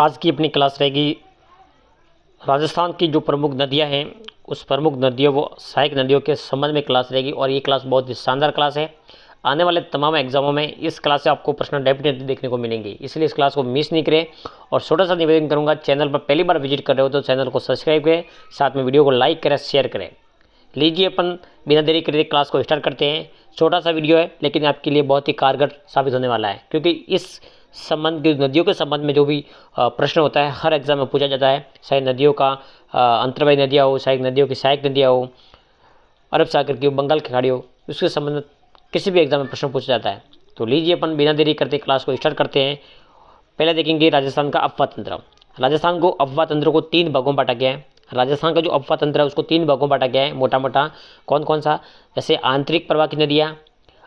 आज की अपनी क्लास रहेगी राजस्थान की जो प्रमुख नदियां हैं उस प्रमुख नदियों व सहायक नदियों के संबंध में क्लास रहेगी और ये क्लास बहुत ही शानदार क्लास है। आने वाले तमाम एग्जामों में इस क्लास से आपको प्रश्न डेफिनेटली देखने को मिलेंगे, इसलिए इस क्लास को मिस नहीं करें। और छोटा सा निवेदन करूंगा, चैनल पर पहली बार विजिट कर रहे हो तो चैनल को सब्सक्राइब करें, साथ में वीडियो को लाइक करें, शेयर करें। लीजिए अपन बिना देरी करे क्लास को स्टार्ट करते हैं। छोटा सा वीडियो है लेकिन आपके लिए बहुत ही कारगर साबित होने वाला है, क्योंकि इस संबंध के नदियों के संबंध में जो भी प्रश्न होता है हर एग्जाम में पूछा जाता है। चाहे नदियों का अंतर्वाही नदियाँ हो, सहायक नदियों की सहायक नदियाँ हो, अरब सागर की हो, बंगाल की खाड़ी हो, उसके संबंध में किसी भी एग्जाम में प्रश्न पूछा जाता है। तो लीजिए अपन बिना देरी करते क्लास को स्टार्ट करते हैं। पहले देखेंगे राजस्थान का अफवाह तंत्र। राजस्थान को अफवाह तंत्र को 3 भागों में बांटा गया है। राजस्थान का जो अफवाह तंत्र है उसको 3 भागों में बांटा गया है मोटा मोटा। कौन कौन सा? जैसे आंतरिक प्रवाह की नदियाँ,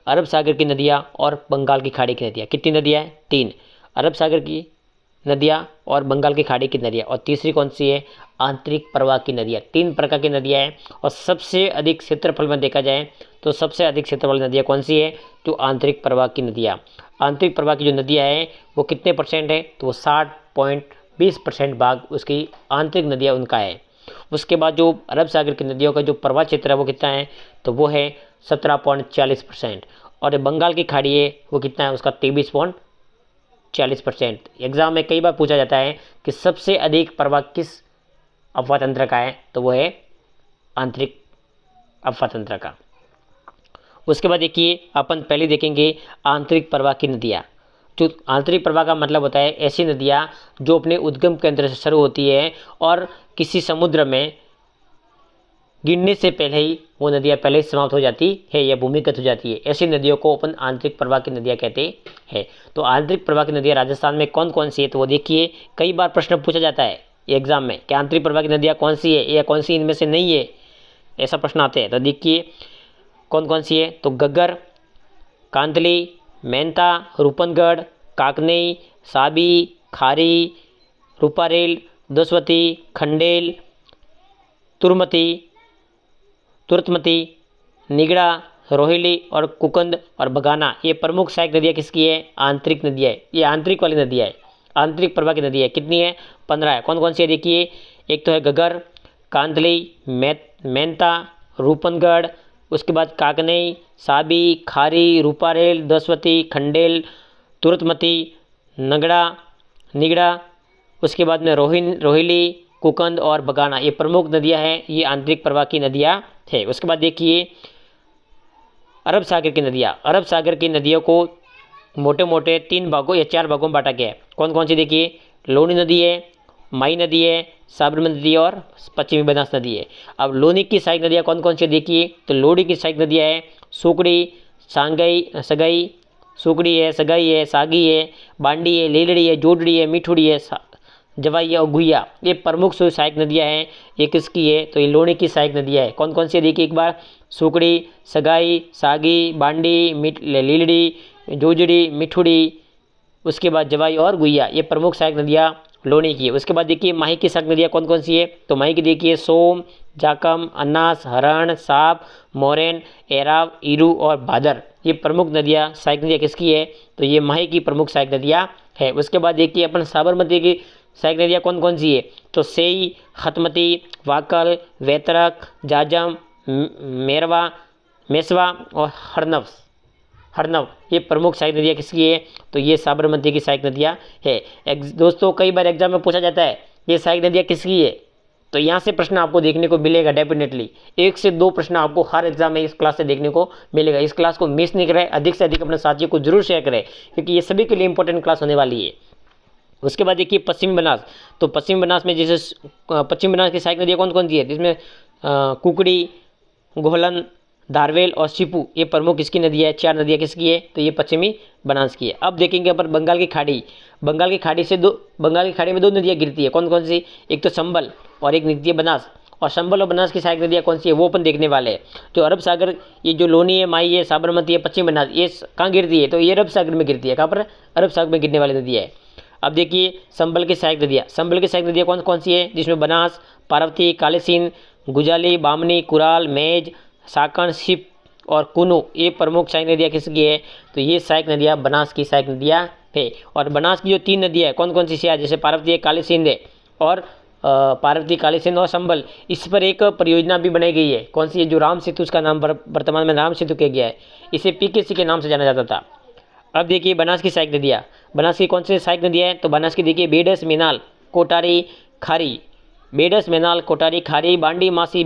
अरब सागर की नदियाँ और बंगाल की खाड़ी की नदियाँ। कितनी नदियाँ हैं? 3। अरब सागर की नदियाँ और बंगाल की खाड़ी की नदियाँ, और तीसरी कौन सी है? आंतरिक प्रवाह की नदियाँ। 3 प्रकार की नदियाँ हैं और सबसे अधिक क्षेत्रफल में देखा जाए तो सबसे अधिक क्षेत्रफल नदियाँ कौन सी है? तो आंतरिक प्रवाह की नदियाँ। आंतरिक प्रवाह की जो नदियाँ हैं वो कितने परसेंट है? तो वो 60.20% भाग उसकी आंतरिक नदियाँ उनका है। उसके बाद जो अरब सागर की नदियों का जो प्रवाह क्षेत्र है वो कितना है? तो वो है 17.40%। और बंगाल की खाड़ी है वो कितना है? उसका 23.40%। एग्जाम में कई बार पूछा जाता है कि सबसे अधिक प्रवाह किस अफवाह तंत्र का है? तो वो है आंतरिक अफवाह तंत्र का। उसके बाद देखिए अपन पहले देखेंगे आंतरिक प्रवाह की नदियाँ। जो आंतरिक प्रवाह का मतलब होता है ऐसी नदियाँ जो अपने उद्गम केंद्र से शुरू होती है और किसी समुद्र में गिरने से पहले ही वो नदियाँ पहले ही समाप्त हो जाती है या भूमिगत हो जाती है। ऐसी नदियों को अपन आंतरिक प्रवाह की नदियाँ कहते हैं। तो आंतरिक प्रवाह की नदियाँ राजस्थान में कौन कौन सी है? तो वो देखिए कई बार प्रश्न पूछा जाता है एग्जाम में कि आंतरिक प्रवाह की नदियाँ कौन सी है या कौन सी इनमें से नहीं है, ऐसा प्रश्न आते हैं। तो देखिए कौन कौन सी है? तो गग्गर, कांदली, मेंता, रूपनगढ़, काकनेई, साबी, खारी, रूपारेल, दसवती, खंडेल, तुर्तमती, निगड़ा, रोहिली और कुकंद और बगाना। ये प्रमुख सहायक नदियाँ किसकी है? आंतरिक नदियाँ है। ये आंतरिक वाली नदियाँ है, आंतरिक प्रवाह की नदी है। कितनी है? 15 है। कौन कौन सी है? देखिए एक तो है गगर, कांदली, मेंता, रूपनगढ़, उसके बाद काकनेई, साबी, खारी, रूपारेल, दसवती, खंडेल, तुर्तमती, निगड़ा, उसके बाद में रोहिली, कुकंद और बगाना। ये प्रमुख नदियां हैं, ये आंतरिक प्रवाह की नदियां है। उसके बाद देखिए अरब सागर की नदियां। अरब सागर की नदियों को मोटे मोटे 3 भागों या 4 भागों में बांटा गया है। कौन कौन सी? देखिए लोनी नदी है, माई नदी है, साबरमती नदी है और पश्चिमी बनास नदी है। अब लोनी की सहायक नदियाँ कौन कौन सी? देखिए तो लोडी की सहायक नदियाँ है सुकड़ी, सगाई, सुकड़ी है, सगाई है, सागी है, बांडी है, लीलड़ी है, जोडड़ी है, मिठुड़ी है, जवाई और गुइया। ये प्रमुख सहायक नदियाँ हैं। ये किसकी है? तो ये लोनी की सहायक नदियाँ है। कौन कौन सी है? देखिए एक बार सुकड़ी, सगाई, सागी, बांडी, लीलड़ी, जोजड़ी, मिठुड़ी, उसके बाद जवाई और गुइया। ये प्रमुख सहायक नदियाँ लोनी की है। उसके बाद देखिए माही की सहायक नदियाँ कौन कौन सी है? तो माही की देखिए सोम, जाकम, अन्नास, हरण, साप, मोरेन, एराव, ईरू और भादर। ये प्रमुख नदियाँ सहायक नदियाँ किसकी है? तो ये माही की प्रमुख सहायक नदियाँ है। उसके बाद देखिए अपन साबरमती की सहायक नदियाँ कौन कौन सी है? तो सेई, खतमती, वाकल, वेतरक, जाजम, मेरवा, मेसवा और हरनव। ये प्रमुख सहायक नदियाँ किसकी है? तो ये साबरमती की सहायक नदियाँ है। दोस्तों कई बार एग्जाम में पूछा जाता है ये सहायक नदियाँ किसकी है? तो यहाँ से प्रश्न आपको देखने को मिलेगा डेफिनेटली। 1 से 2 प्रश्न आपको हर एग्जाम में इस क्लास से देखने को मिलेगा। इस क्लास को मिस नहीं करें, अधिक से अधिक अपने साथियों को जरूर शेयर करें, क्योंकि ये सभी के लिए इंपॉर्टेंट क्लास होने वाली है। उसके बाद देखिए पश्चिमी बनास। तो पश्चिमी बनास में जैसे पश्चिमी बनास की सहायक नदियाँ कौन कौन सी है? जिसमें कुकड़ी, गोहलन, धारवेल और सिपू, ये प्रमुख किसकी नदी है? 4 नदियाँ किसकी है? तो ये पश्चिमी बनास की है। अब देखेंगे अपन बंगाल की खाड़ी। बंगाल की खाड़ी में 2 नदियाँ गिरती है। कौन कौन सी? एक तो संबल और एक नित्य बनास। और संबल और बनास की सहायक नदियाँ कौन सी है वो अपन देखने वाले हैं। तो अरब सागर, ये जो लोनी है, माई है, साबरमती है, पश्चिमी बनास, ये कहाँ गिरती है? तो ये अरब सागर में गिरती है। कहाँ पर? अरब सागर में गिरने वाली नदियाँ है। अब देखिए संबल की सहायक नदियाँ। संबल की सहायक नदियाँ कौन कौन सी है? जिसमें बनास, पार्वती, कालीसिंध, गुजाली, बामनी, कुराल, मेज, साकण, सिप और कुनु, ये प्रमुख सहायक नदियाँ किसकी है? तो ये सहायक नदियाँ बनास की सहायक नदियाँ है। और बनास की जो 3 नदियाँ हैं कौन कौन सी है, जैसे पार्वती है, काली सिंध है और पार्वती, काली सिंध और संबल, इस पर एक परियोजना भी बनाई गई है। कौन सी है, जो राम सेतु, उसका नाम वर्तमान में राम सेतु किया गया है। इसे पीकेसी के नाम से जाना जाता था। अब देखिए बनास की सहायक नदियाँ, बनास की कौन सी सहायक नदियाँ हैं, तो बनास की देखिए बेडस, मेनाल, कोटारी, खारी, बेडस, मेनाल, कोटारी, खारी, बांडी, मासी,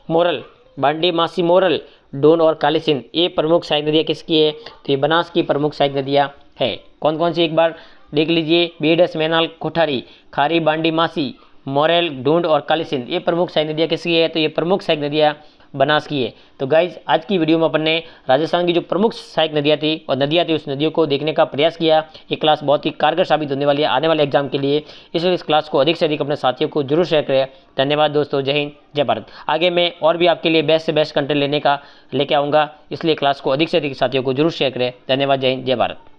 मोरल, बांडी, मासी, मोरल, डोन और काली सिंध, ये प्रमुख सहायक नदियाँ किसकी है, तो ये बनास की प्रमुख सहायक नदियाँ है। कौन कौन सी एक बार देख लीजिए, बेडस, मेनाल, कोठारी, खारी, बांडी, मासी, मोरेल, ढूंढ और काली सिंध, ये प्रमुख सहायक नदियाँ किसकी है, तो ये प्रमुख सहायक नदियाँ बनास की है। तो गाइज आज की वीडियो में अपन ने राजस्थान की जो प्रमुख सहायक नदियाँ थी और नदियाँ थी उस नदियों को देखने का प्रयास किया। ये क्लास बहुत ही कारगर साबित होने वाली है आने वाले एग्जाम के लिए, इसलिए इस क्लास को अधिक से अधिक अपने साथियों को जरूर शेयर करें। धन्यवाद दोस्तों, जय हिंद, जय भारत। आगे मैं और भी आपके लिए बेस्ट से बेस्ट कंटेंट लेके आऊँगा, इसलिए क्लास को अधिक से अधिक साथियों को जरूर शेयर करें। धन्यवाद, जय हिंद, जय भारत।